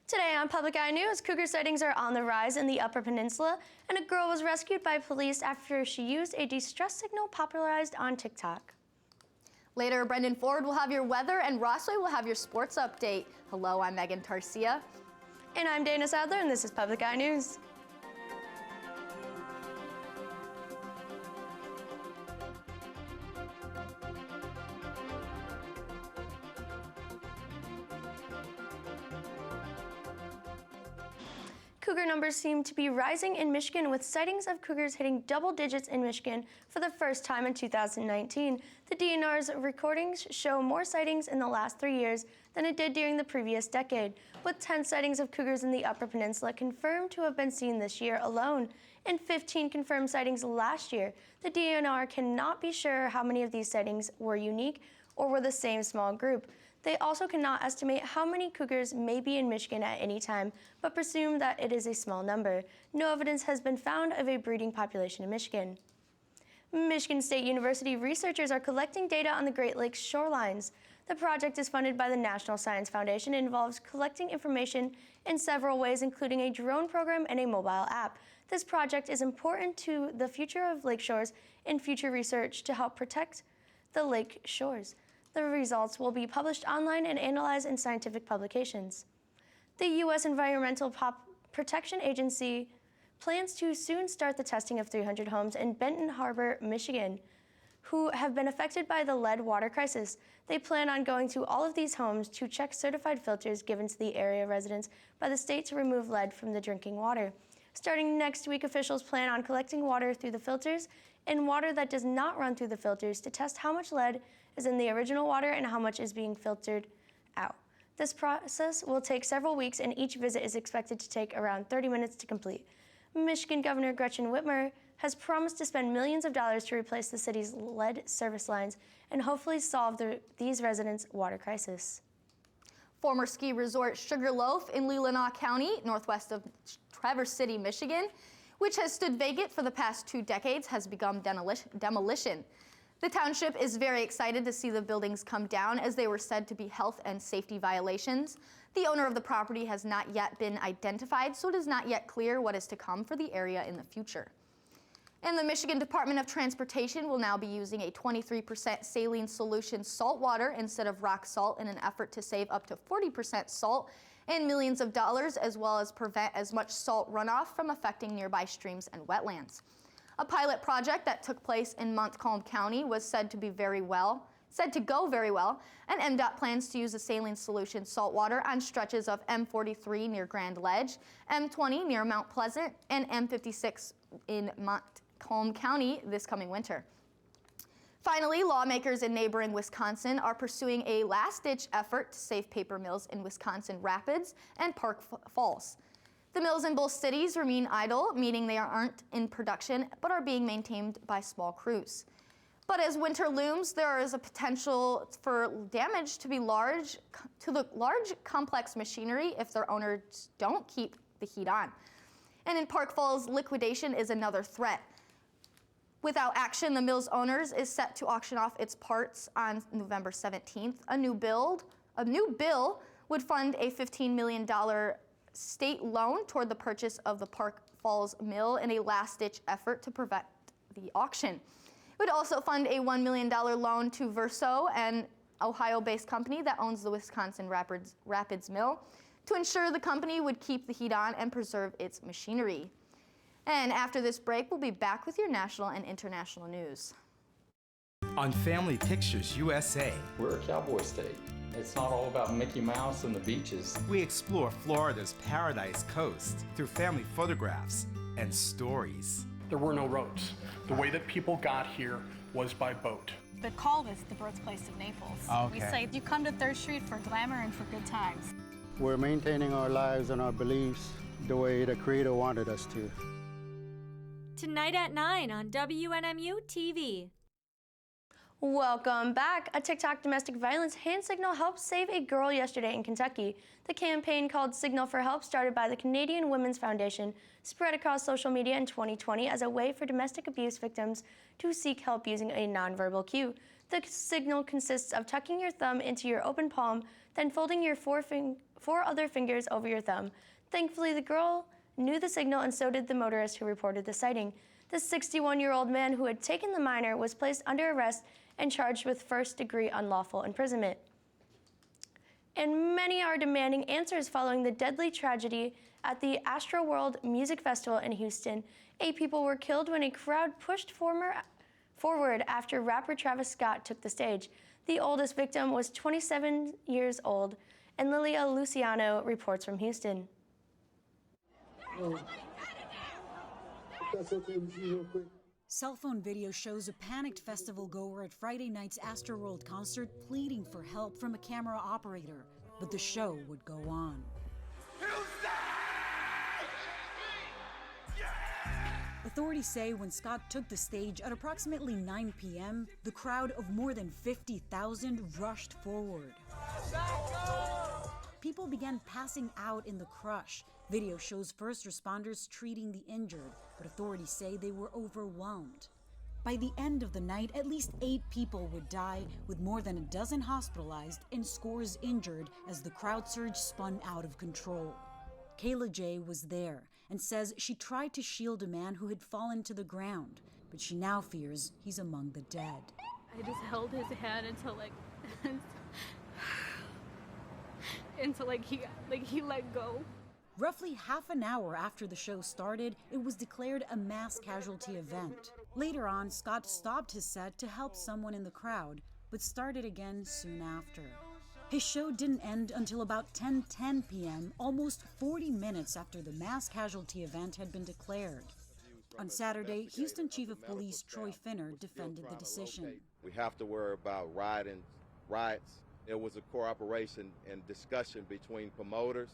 Today on Public Eye News, cougar sightings are on the rise in the Upper Peninsula, and a girl was rescued by police after she used a distress signal popularized on TikTok. Later, Brendan Ford will have your weather, and Rossway will have your sports update. Hello, I'm Megan Tarcia. And I'm Dana Sadler, and this is Public Eye News. Cougar numbers seem to be rising in Michigan, with sightings of cougars hitting double digits in Michigan for the first time in 2019. The DNR's recordings show more sightings in the last 3 years than it did during the previous decade, with 10 sightings of cougars in the Upper Peninsula confirmed to have been seen this year alone, and 15 confirmed sightings last year. The DNR cannot be sure how many of these sightings were unique or were the same small group. They also cannot estimate how many cougars may be in Michigan at any time, but presume that it is a small number. No evidence has been found of a breeding population in Michigan. Michigan State University researchers are collecting data on the Great Lakes shorelines. The project is funded by the National Science Foundation and involves collecting information in several ways, including a drone program and a mobile app. This project is important to the future of lake shores and future research to help protect the lake shores. The results will be published online and analyzed in scientific publications. The U.S. Environmental Protection Agency plans to soon start the testing of 300 homes in Benton Harbor, Michigan, who have been affected by the lead water crisis. They plan on going to all of these homes to check certified filters given to the area residents by the state to remove lead from the drinking water. Starting next week, officials plan on collecting water through the filters and water that does not run through the filters to test how much lead is in the original water and how much is being filtered out. This process will take several weeks, and each visit is expected to take around 30 minutes to complete. Michigan Governor Gretchen Whitmer has promised to spend millions of dollars to replace the city's lead service lines and hopefully solve these residents' water crisis. Former ski resort Sugarloaf in Leelanau County, northwest of Traverse City, Michigan, which has stood vacant for the past 2 decades, has begun demolition. The township is very excited to see the buildings come down, as they were said to be health and safety violations. The owner of the property has not yet been identified, so it is not yet clear what is to come for the area in the future. And the Michigan Department of Transportation will now be using a 23% saline solution salt water instead of rock salt in an effort to save up to 40% salt and millions of dollars, as well as prevent as much salt runoff from affecting nearby streams and wetlands. A pilot project that took place in Montcalm County was said to go very well, and MDOT plans to use the saline solution salt water on stretches of M43 near Grand Ledge, M20 near Mount Pleasant, and M56 in Montcalm County this coming winter. Finally, lawmakers in neighboring Wisconsin are pursuing a last-ditch effort to save paper mills in Wisconsin Rapids and Park Falls. The mills in both cities remain idle, meaning they aren't in production but are being maintained by small crews. But as winter looms, there is a potential for damage to the large complex machinery if their owners don't keep the heat on. And in Park Falls, liquidation is another threat. Without action, the mill's owners is set to auction off its parts on November 17th. A new bill would fund a $15 million state loan toward the purchase of the Park Falls mill in a last-ditch effort to prevent the auction. It would also fund a $1 million loan to Verso, an Ohio-based company that owns the Wisconsin Rapids mill, to ensure the company would keep the heat on and preserve its machinery. And after this break, we'll be back with your national and international news. On Family Pictures USA, we're a cowboy state. It's not all about Mickey Mouse and the beaches. we explore Florida's Paradise Coast through family photographs and stories. There were no roads. The way that people got here was by boat. They're called as the birthplace of Naples. Okay. We say you come to 3rd Street for glamour and for good times. We're maintaining our lives and our beliefs the way the Creator wanted us to. Tonight at 9 on WNMU-TV. Welcome back. A TikTok domestic violence hand signal helped save a girl yesterday in Kentucky. The campaign, called Signal for Help, started by the Canadian Women's Foundation, spread across social media in 2020 as a way for domestic abuse victims to seek help using a nonverbal cue. The signal consists of tucking your thumb into your open palm, then folding your four other fingers over your thumb. Thankfully, the girl knew the signal, and so did the motorist who reported the sighting. The 61-year-old man who had taken the minor was placed under arrest and charged with first-degree unlawful imprisonment. And many are demanding answers following the deadly tragedy at the Astroworld Music Festival in Houston. 8 people were killed when a crowd pushed forward after rapper Travis Scott took the stage. The oldest victim was 27 years old, and Lilia Luciano reports from Houston. Cell phone video shows a panicked festival goer at Friday night's Astroworld concert pleading for help from a camera operator, but the show would go on. Authorities say when Scott took the stage at approximately 9 p.m., the crowd of more than 50,000 rushed forward. People began passing out in the crush. Video shows first responders treating the injured, but authorities say they were overwhelmed. By the end of the night, at least 8 people would die, with more than a dozen hospitalized and scores injured as the crowd surge spun out of control. Kayla J. was there and says she tried to shield a man who had fallen to the ground, but she now fears he's among the dead. I just held his hand until he let go. Roughly half an hour after the show started, it was declared a mass casualty event. Later on, Scott stopped his set to help someone in the crowd, but started again soon after. His show didn't end until about 10:10 p.m., almost 40 minutes after the mass casualty event had been declared. On Saturday, Houston Chief of Police Troy Finner defended the decision. We have to worry about riots. There was a cooperation and discussion between promoters,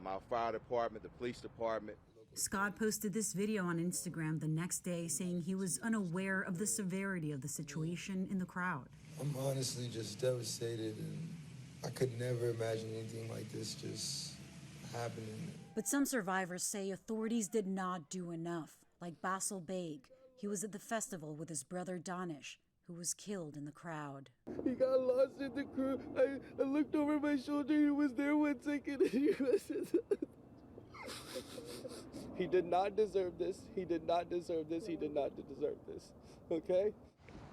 our fire department, the police department. Scott posted this video on Instagram the next day saying he was unaware of the severity of the situation in the crowd. I'm honestly just devastated, and I could never imagine anything like this just happening. But some survivors say authorities did not do enough, like Basil Baig. He was at the festival with his brother Danish, who was killed in the crowd. He got lost in the crew. I looked over my shoulder. He was there 1 second, and he wasn't. He did not deserve this. He did not deserve this. He did not deserve this. Okay?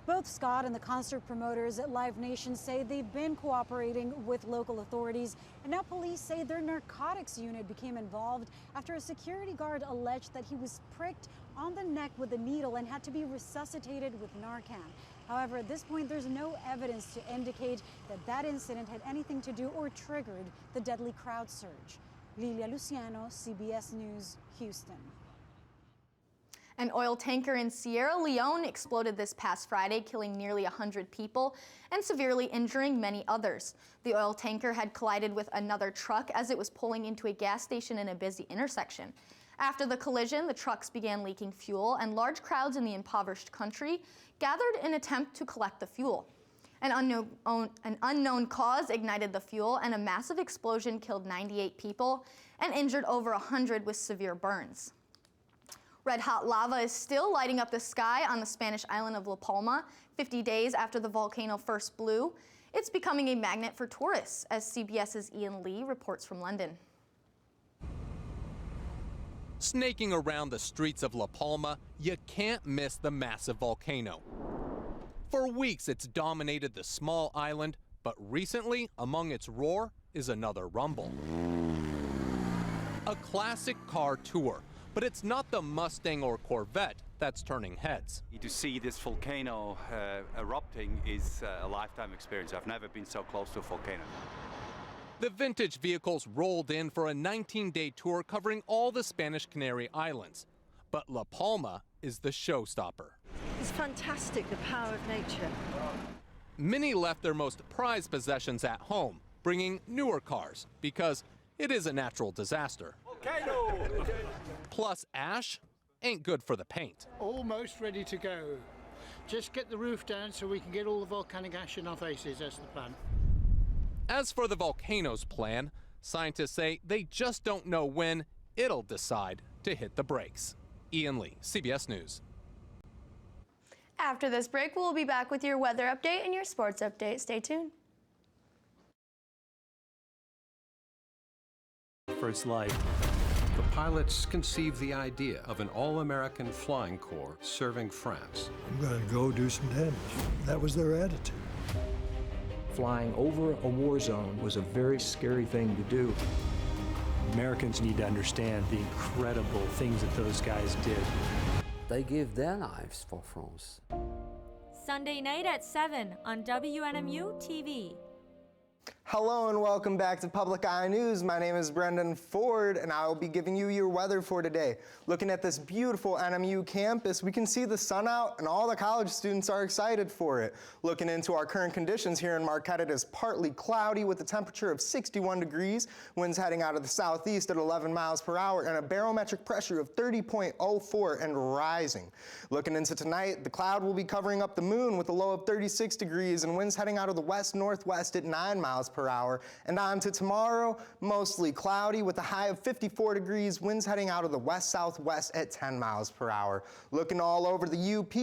Both Scott and the concert promoters at Live Nation say they've been cooperating with local authorities, and now police say their narcotics unit became involved after a security guard alleged that he was pricked on the neck with a needle and had to be resuscitated with Narcan. However, at this point, there's no evidence to indicate that that incident had anything to do or triggered the deadly crowd surge. Lilia Luciano, CBS News, Houston. An oil tanker in Sierra Leone exploded this past Friday, killing nearly 100 people and severely injuring many others. The oil tanker had collided with another truck as it was pulling into a gas station in a busy intersection. After the collision, the trucks began leaking fuel, and large crowds in the impoverished country gathered in an attempt to collect the fuel. An unknown cause ignited the fuel, and a massive explosion killed 98 people and injured over 100 with severe burns. Red-hot lava is still lighting up the sky on the Spanish island of La Palma, 50 days after the volcano first blew. It's becoming a magnet for tourists, as CBS's Ian Lee reports from London. Snaking around the streets of La Palma, you can't miss the massive volcano. For weeks, it's dominated the small island, but recently, among its roar, is another rumble. A classic car tour, but it's not the Mustang or Corvette that's turning heads. To see this volcano erupting is a lifetime experience. I've never been so close to a volcano. The vintage vehicles rolled in for a 19-day tour covering all the Spanish Canary Islands. But La Palma is the showstopper. It's fantastic, the power of nature. Many left their most prized possessions at home, bringing newer cars, because it is a natural disaster. Volcano! Plus, ash ain't good for the paint. Almost ready to go. Just get the roof down so we can get all the volcanic ash in our faces. That's the plan. As for the volcano's plan, scientists say they just don't know when it'll decide to hit the brakes. Ian Lee, CBS News. After this break, we'll be back with your weather update and your sports update. Stay tuned. For its life. The pilots conceived the idea of an all-American flying corps serving France. I'm going to go do some damage. That was their attitude. Flying over a war zone was a very scary thing to do. Americans need to understand the incredible things that those guys did. They gave their lives for France. Sunday night at 7 on WNMU-TV. Hello and welcome back to Public Eye News. My name is Brendan Ford and I will be giving you your weather for today. Looking at this beautiful NMU campus, we can see the sun out and all the college students are excited for it. Looking into our current conditions here in Marquette, it is partly cloudy with a temperature of 61 degrees, winds heading out of the southeast at 11 miles per hour, and a barometric pressure of 30.04 and rising. Looking into tonight, the cloud will be covering up the moon with a low of 36 degrees and winds heading out of the west-northwest at 9 miles per hour. And on to tomorrow, mostly cloudy with a high of 54 degrees, winds heading out of the west-southwest at 10 miles per hour. Looking all over the UP,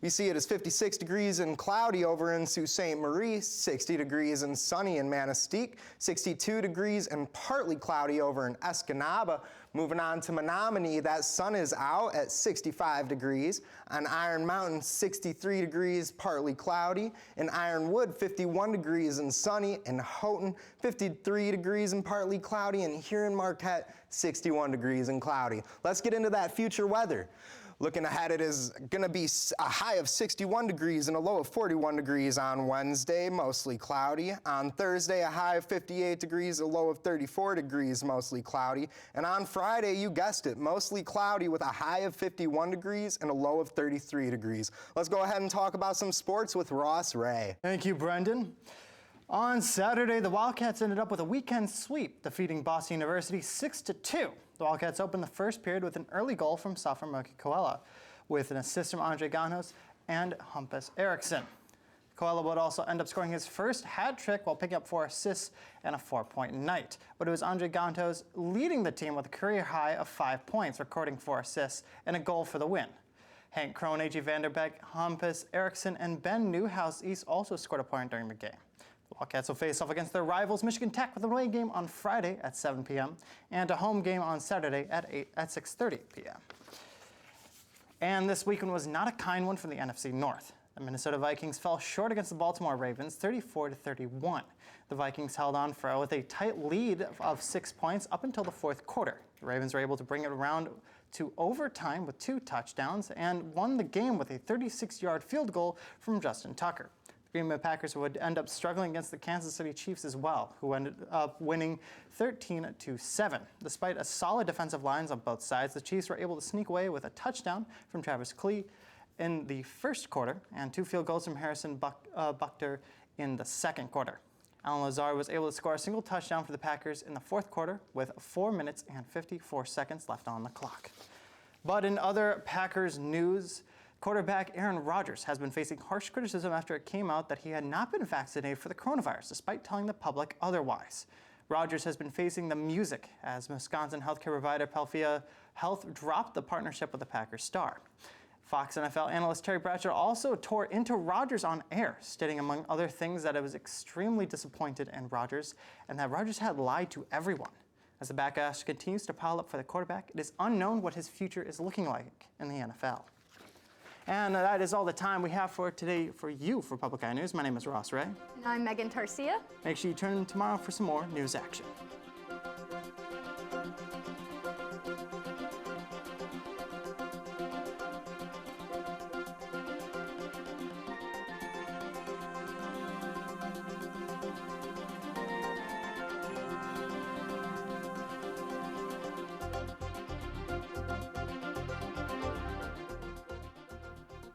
we see it as 56 degrees and cloudy over in Sault Ste. Marie, 60 degrees and sunny in Manistee, 62 degrees and partly cloudy over in Escanaba. Moving on to Menominee, that sun is out at 65 degrees. On Iron Mountain, 63 degrees, partly cloudy. In Ironwood, 51 degrees and sunny. In Houghton, 53 degrees and partly cloudy. And here in Marquette, 61 degrees and cloudy. Let's get into that future weather. Looking ahead, it is going to be a high of 61 degrees and a low of 41 degrees on Wednesday, mostly cloudy. On Thursday, a high of 58 degrees, a low of 34 degrees, mostly cloudy. And on Friday, you guessed it, mostly cloudy with a high of 51 degrees and a low of 33 degrees. Let's go ahead and talk about some sports with Ross Ray. Thank you, Brendan. On Saturday, the Wildcats ended up with a weekend sweep, defeating Boston University 6-2. The Wildcats opened the first period with an early goal from sophomore Moki Koala, with an assist from Andre Gantos and Hampus Eriksson. Koala would also end up scoring his first hat trick while picking up 4 assists and a 4-point night. But it was Andre Gantos leading the team with a career high of 5 points, recording 4 assists and a goal for the win. Hank Krohn, A.G. Vanderbeek, Hampus Eriksson, and Ben Newhouse East also scored a point during the game. The Wildcats will face off against their rivals Michigan Tech with a away game on Friday at 7 p.m. and a home game on Saturday at 6:30 p.m. And this weekend was not a kind one for the NFC North. The Minnesota Vikings fell short against the Baltimore Ravens 34-31. The Vikings held on with a tight lead of 6 points up until the fourth quarter. The Ravens were able to bring it around to overtime with 2 touchdowns and won the game with a 36-yard field goal from Justin Tucker. The Green Bay Packers would end up struggling against the Kansas City Chiefs as well, who ended up winning 13-7. Despite a solid defensive lines on both sides, the Chiefs were able to sneak away with a touchdown from Travis Clee in the first quarter and 2 field goals from Harrison Buckter in the second quarter. Alan Lazar was able to score a single touchdown for the Packers in the fourth quarter with 4 minutes and 54 seconds left on the clock. But in other Packers news, quarterback Aaron Rodgers has been facing harsh criticism after it came out that he had not been vaccinated for the coronavirus, despite telling the public otherwise. Rodgers has been facing the music as Wisconsin healthcare provider Palphia Health dropped the partnership with the Packers star. Fox NFL analyst Terry Bradshaw also tore into Rodgers on air, stating among other things that it was extremely disappointed in Rodgers and that Rodgers had lied to everyone. As the backlash continues to pile up for the quarterback, it is unknown what his future is looking like in the NFL. And that is all the time we have for today for you for Public Eye News. My name is Ross Ray. And I'm Megan Tarcia. Make sure you tune in tomorrow for some more news action.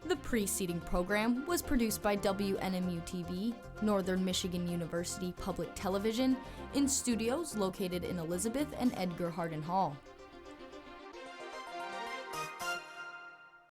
The preceding program was produced by WNMU-TV, Northern Michigan University Public Television, in studios located in Elizabeth and Edgar Hardin Hall.